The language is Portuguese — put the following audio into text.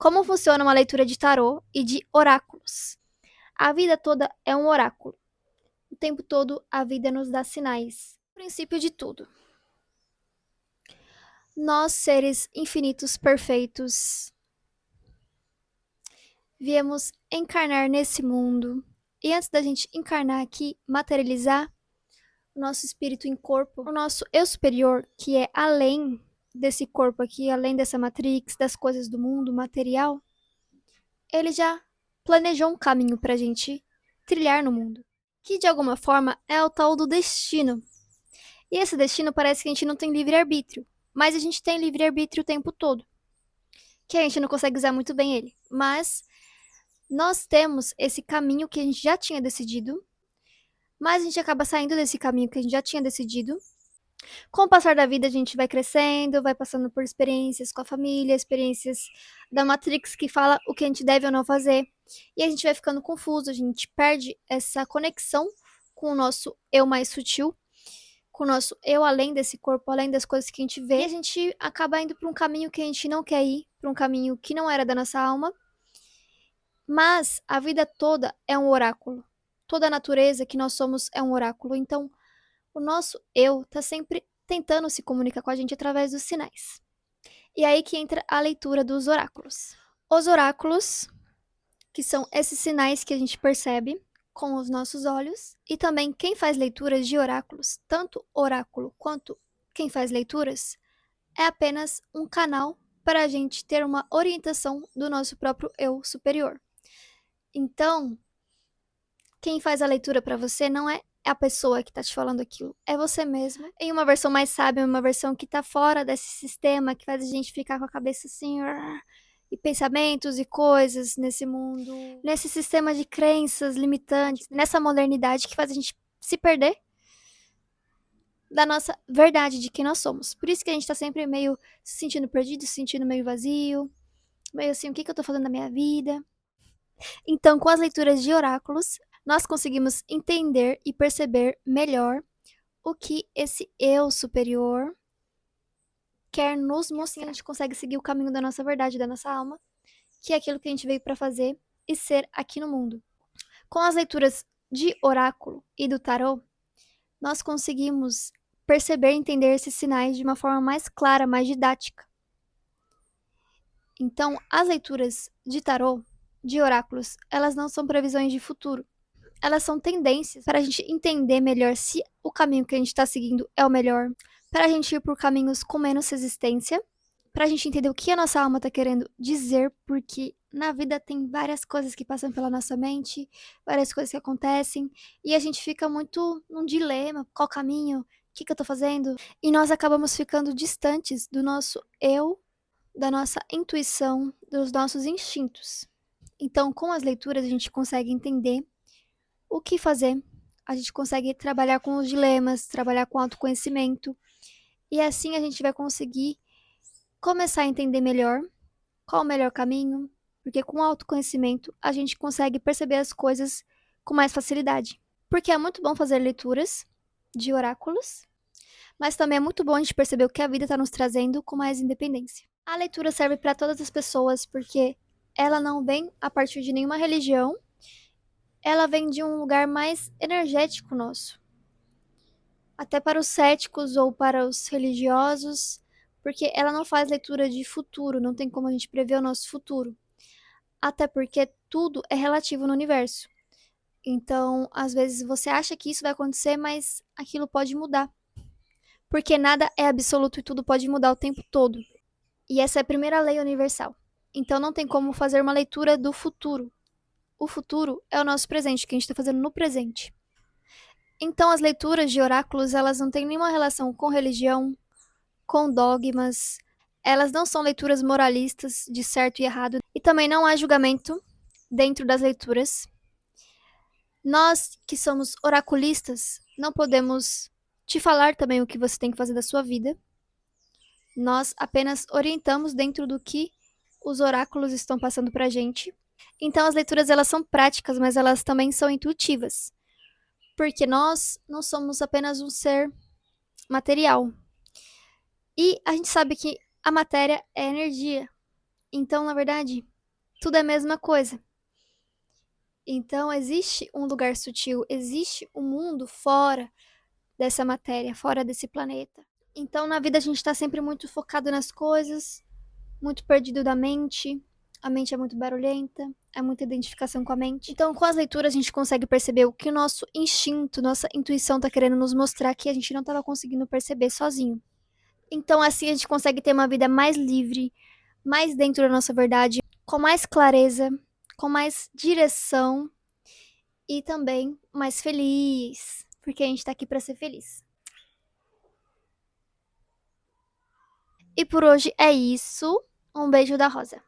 Como funciona uma leitura de tarô e de oráculos? A vida toda é um oráculo. O tempo todo a vida nos dá sinais. O princípio de tudo. Nós, seres infinitos perfeitos, viemos encarnar nesse mundo. E antes da gente encarnar aqui, materializar o nosso espírito em corpo, o nosso eu superior, que é além desse corpo aqui, além dessa matrix, das coisas do mundo material, ele já planejou um caminho pra gente trilhar no mundo, que de alguma forma é o tal do destino. E esse destino parece que a gente não tem livre-arbítrio, mas a gente tem livre-arbítrio o tempo todo, que a gente não consegue usar muito bem ele. Mas nós temos esse caminho que a gente já tinha decidido, mas a gente acaba saindo desse caminho que a gente já tinha decidido. Com o passar da vida, a gente vai crescendo, vai passando por experiências com a família, experiências da Matrix que fala o que a gente deve ou não fazer. E a gente vai ficando confuso, a gente perde essa conexão com o nosso eu mais sutil, com o nosso eu além desse corpo, além das coisas que a gente vê. E a gente acaba indo para um caminho que a gente não quer ir, para um caminho que não era da nossa alma. Mas a vida toda é um oráculo. Toda a natureza que nós somos é um oráculo. Então, o nosso eu tá sempre tentando se comunicar com a gente através dos sinais. E aí que entra a leitura dos oráculos. Os oráculos, que são esses sinais que a gente percebe com os nossos olhos, e também quem faz leituras de oráculos, tanto oráculo quanto quem faz leituras, é apenas um canal para a gente ter uma orientação do nosso próprio eu superior. Então, quem faz a leitura para você não é a pessoa que tá te falando aquilo, é você mesmo. Em uma versão mais sábia, uma versão que tá fora desse sistema, que faz a gente ficar com a cabeça assim, e pensamentos e coisas nesse mundo, nesse sistema de crenças limitantes, nessa modernidade que faz a gente se perder da nossa verdade de quem nós somos. Por isso que a gente tá sempre meio se sentindo perdido, se sentindo meio vazio, meio assim, o que eu tô fazendo na minha vida? Então, com as leituras de oráculos, nós conseguimos entender e perceber melhor o que esse eu superior quer nos mostrar. A gente consegue seguir o caminho da nossa verdade, da nossa alma, que é aquilo que a gente veio para fazer e ser aqui no mundo. Com as leituras de oráculo e do tarô, nós conseguimos perceber e entender esses sinais de uma forma mais clara, mais didática. Então, as leituras de tarô, de oráculos, elas não são previsões de futuro. Elas são tendências para a gente entender melhor se o caminho que a gente está seguindo é o melhor, para a gente ir por caminhos com menos resistência, para a gente entender o que a nossa alma está querendo dizer, porque na vida tem várias coisas que passam pela nossa mente, várias coisas que acontecem, e a gente fica muito num dilema, qual caminho, o que eu tô fazendo? E nós acabamos ficando distantes do nosso eu, da nossa intuição, dos nossos instintos. Então, com as leituras, a gente consegue entender o que fazer, a gente consegue trabalhar com os dilemas, trabalhar com autoconhecimento, e assim a gente vai conseguir começar a entender melhor qual o melhor caminho, porque com o autoconhecimento a gente consegue perceber as coisas com mais facilidade. Porque é muito bom fazer leituras de oráculos, mas também é muito bom a gente perceber o que a vida está nos trazendo com mais independência. A leitura serve para todas as pessoas porque ela não vem a partir de nenhuma religião, ela vem de um lugar mais energético nosso. Até para os céticos ou para os religiosos, porque ela não faz leitura de futuro, não tem como a gente prever o nosso futuro. Até porque tudo é relativo no universo. Então, às vezes você acha que isso vai acontecer, mas aquilo pode mudar. Porque nada é absoluto e tudo pode mudar o tempo todo. E essa é a primeira lei universal. Então não tem como fazer uma leitura do futuro. O futuro é o nosso presente, que a gente está fazendo no presente. Então as leituras de oráculos, elas não têm nenhuma relação com religião, com dogmas, elas não são leituras moralistas de certo e errado, e também não há julgamento dentro das leituras. Nós que somos oraculistas, não podemos te falar também o que você tem que fazer da sua vida. Nós apenas orientamos dentro do que os oráculos estão passando pra gente. Então as leituras, elas são práticas, mas elas também são intuitivas. Porque nós não somos apenas um ser material. E a gente sabe que a matéria é energia. Então, na verdade, tudo é a mesma coisa. Então, existe um lugar sutil, existe um mundo fora dessa matéria, fora desse planeta. Então, na vida, a gente tá sempre muito focado nas coisas, muito perdido da mente. A mente é muito barulhenta, é muita identificação com a mente. Então, com as leituras, a gente consegue perceber o que o nosso instinto, nossa intuição tá querendo nos mostrar que a gente não tava conseguindo perceber sozinho. Então, assim, a gente consegue ter uma vida mais livre, mais dentro da nossa verdade, com mais clareza, com mais direção e também mais feliz, porque a gente tá aqui pra ser feliz. E por hoje é isso. Um beijo da Rosa.